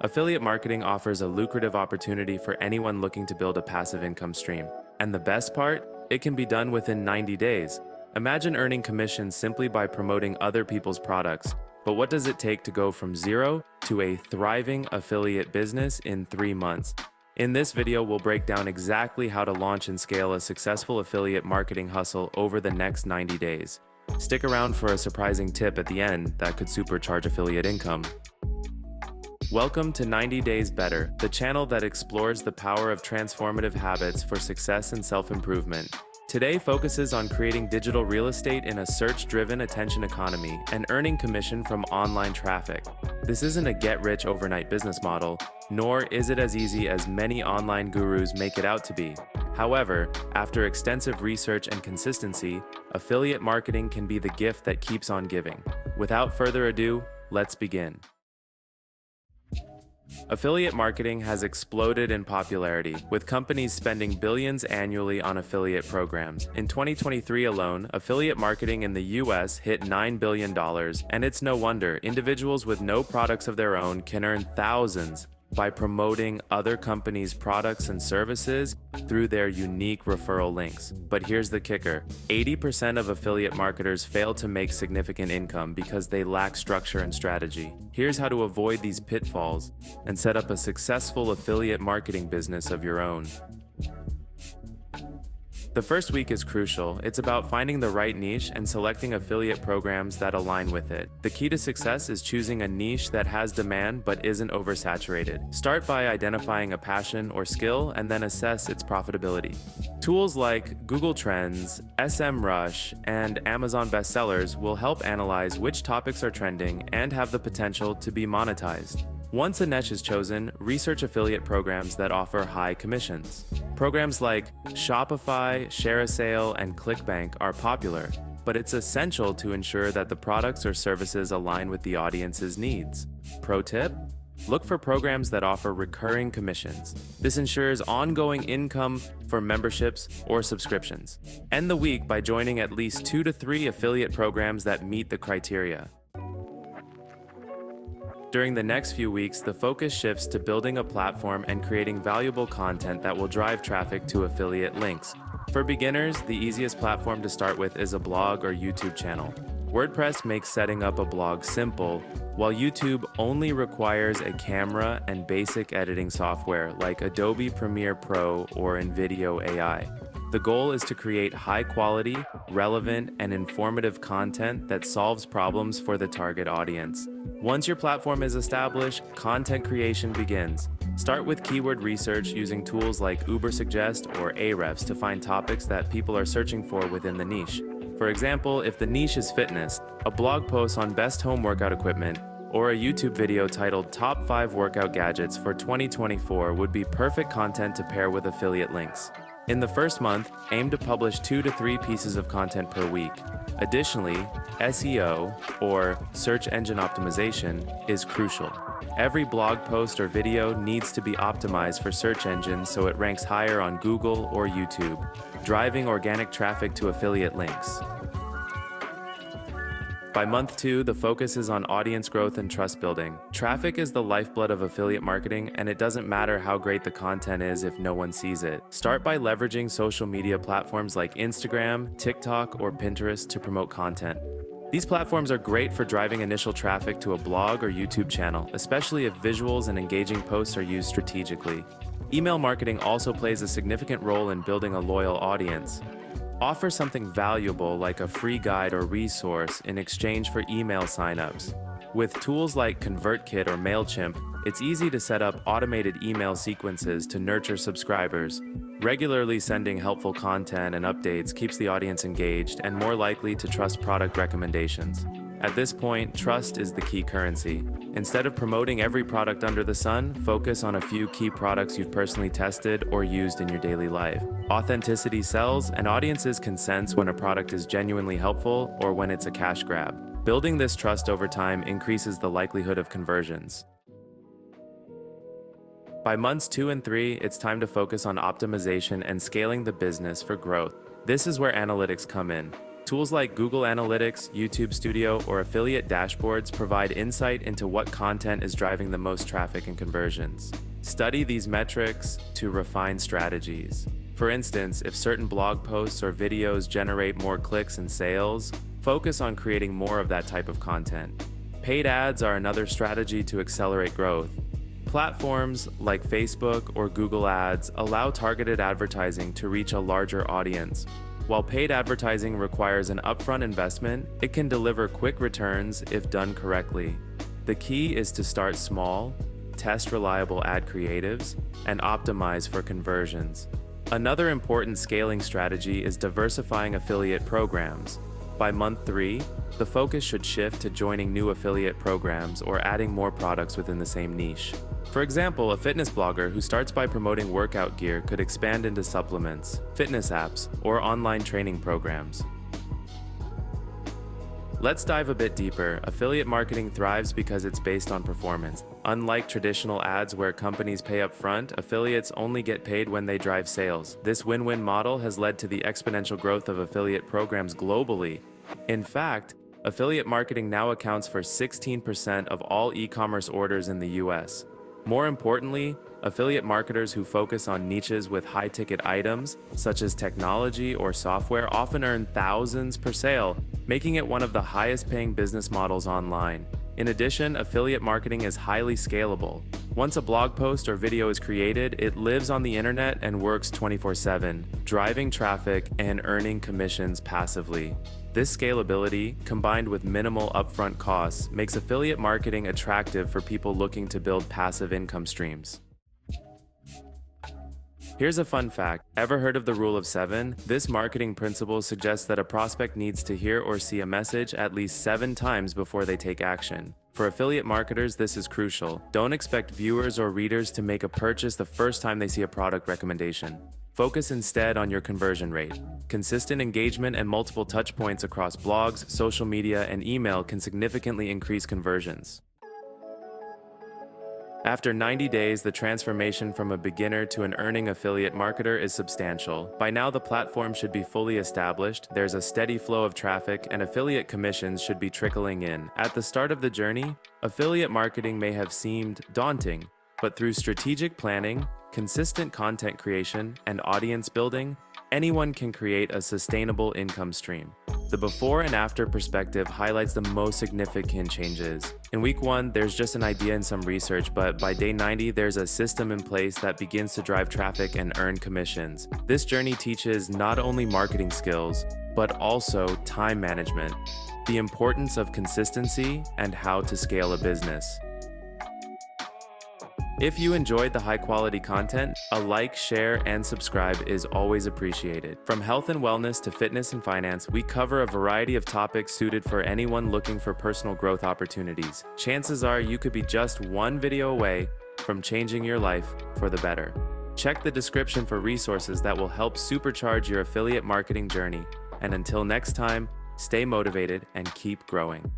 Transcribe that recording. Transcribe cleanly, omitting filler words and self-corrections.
Affiliate marketing offers a lucrative opportunity for anyone looking to build a passive income stream. And the best part? It can be done within 90 days. Imagine earning commissions simply by promoting other people's products. But what does it take to go from zero to a thriving affiliate business in 3 months? In this video, we'll break down exactly how to launch and scale a successful affiliate marketing hustle over the next 90 days. Stick around for a surprising tip at the end that could supercharge affiliate income. Welcome to 90 Days Better, the channel that explores the power of transformative habits for success and self-improvement. Today focuses on creating digital real estate in a search-driven attention economy and earning commission from online traffic. This isn't a get-rich-overnight business model, nor is it as easy as many online gurus make it out to be. However, after extensive research and consistency, affiliate marketing can be the gift that keeps on giving. Without further ado, let's begin. Affiliate marketing has exploded in popularity, with companies spending billions annually on affiliate programs. In 2023 alone, affiliate marketing in the US hit $9 billion, and it's no wonder individuals with no products of their own can earn thousands by promoting other companies' products and services through their unique referral links. But here's the kicker: 80% of affiliate marketers fail to make significant income because they lack structure and strategy. Here's how to avoid these pitfalls and set up a successful affiliate marketing business of your own. The first week is crucial. It's about finding the right niche and selecting affiliate programs that align with it. The key to success is choosing a niche that has demand but isn't oversaturated. Start by identifying a passion or skill and then assess its profitability. Tools like Google Trends, SEMrush, and Amazon bestsellers will help analyze which topics are trending and have the potential to be monetized. Once a niche is chosen, research affiliate programs that offer high commissions. Programs like Shopify, ShareASale, and ClickBank are popular, but it's essential to ensure that the products or services align with the audience's needs. Pro tip: look for programs that offer recurring commissions. This ensures ongoing income for memberships or subscriptions. End the week by joining at least 2 to 3 affiliate programs that meet the criteria. During the next few weeks, the focus shifts to building a platform and creating valuable content that will drive traffic to affiliate links. For beginners, the easiest platform to start with is a blog or YouTube channel. WordPress makes setting up a blog simple, while YouTube only requires a camera and basic editing software like Adobe Premiere Pro or InVideo AI. The goal is to create high-quality, relevant, and informative content that solves problems for the target audience. Once your platform is established, content creation begins. Start with keyword research using tools like Ubersuggest or Ahrefs to find topics that people are searching for within the niche. For example, if the niche is fitness, a blog post on best home workout equipment or a YouTube video titled Top 5 Workout Gadgets for 2024 would be perfect content to pair with affiliate links. In the first month, aim to publish 2 to 3 pieces of content per week. Additionally, SEO, or search engine optimization, is crucial. Every blog post or video needs to be optimized for search engines so it ranks higher on Google or YouTube, driving organic traffic to affiliate links. By month 2, the focus is on audience growth and trust building. Traffic is the lifeblood of affiliate marketing, and it doesn't matter how great the content is if no one sees it. Start by leveraging social media platforms like Instagram, TikTok, or Pinterest to promote content. These platforms are great for driving initial traffic to a blog or YouTube channel, especially if visuals and engaging posts are used strategically. Email marketing also plays a significant role in building a loyal audience. Offer something valuable like a free guide or resource in exchange for email signups. With tools like ConvertKit or MailChimp, it's easy to set up automated email sequences to nurture subscribers. Regularly sending helpful content and updates keeps the audience engaged and more likely to trust product recommendations. At this point, trust is the key currency. Instead of promoting every product under the sun, focus on a few key products you've personally tested or used in your daily life. Authenticity sells, and audiences can sense when a product is genuinely helpful or when it's a cash grab. Building this trust over time increases the likelihood of conversions. By months 2 and 3, it's time to focus on optimization and scaling the business for growth. This is where analytics come in. Tools like Google Analytics, YouTube Studio, or affiliate dashboards provide insight into what content is driving the most traffic and conversions. Study these metrics to refine strategies. For instance, if certain blog posts or videos generate more clicks and sales, focus on creating more of that type of content. Paid ads are another strategy to accelerate growth. Platforms like Facebook or Google Ads allow targeted advertising to reach a larger audience. While paid advertising requires an upfront investment, it can deliver quick returns if done correctly. The key is to start small, test reliable ad creatives, and optimize for conversions. Another important scaling strategy is diversifying affiliate programs. By month 3, the focus should shift to joining new affiliate programs or adding more products within the same niche. For example, a fitness blogger who starts by promoting workout gear could expand into supplements, fitness apps, or online training programs. Let's dive a bit deeper. Affiliate marketing thrives because it's based on performance. Unlike traditional ads where companies pay up front, affiliates only get paid when they drive sales. This win-win model has led to the exponential growth of affiliate programs globally. In fact, affiliate marketing now accounts for 16% of all e-commerce orders in the US. More importantly, affiliate marketers who focus on niches with high-ticket items, such as technology or software, often earn thousands per sale, making it one of the highest-paying business models online. In addition, affiliate marketing is highly scalable. Once a blog post or video is created, it lives on the internet and works 24/7, driving traffic and earning commissions passively. This scalability, combined with minimal upfront costs, makes affiliate marketing attractive for people looking to build passive income streams. Here's a fun fact. Ever heard of the Rule of 7? This marketing principle suggests that a prospect needs to hear or see a message at least 7 times before they take action. For affiliate marketers, this is crucial. Don't expect viewers or readers to make a purchase the first time they see a product recommendation. Focus instead on your conversion rate. Consistent engagement and multiple touchpoints across blogs, social media, and email can significantly increase conversions. After 90 days, the transformation from a beginner to an earning affiliate marketer is substantial. By now, the platform should be fully established, there's a steady flow of traffic, and affiliate commissions should be trickling in. At the start of the journey, affiliate marketing may have seemed daunting, but through strategic planning, consistent content creation, and audience building, anyone can create a sustainable income stream. The before and after perspective highlights the most significant changes. In week 1, there's just an idea and some research, but by day 90, there's a system in place that begins to drive traffic and earn commissions. This journey teaches not only marketing skills, but also time management, the importance of consistency, and how to scale a business. If you enjoyed the high-quality content, a like, share, and subscribe is always appreciated. From health and wellness to fitness and finance, we cover a variety of topics suited for anyone looking for personal growth opportunities. Chances are you could be just one video away from changing your life for the better. Check the description for resources that will help supercharge your affiliate marketing journey. And until next time, stay motivated and keep growing.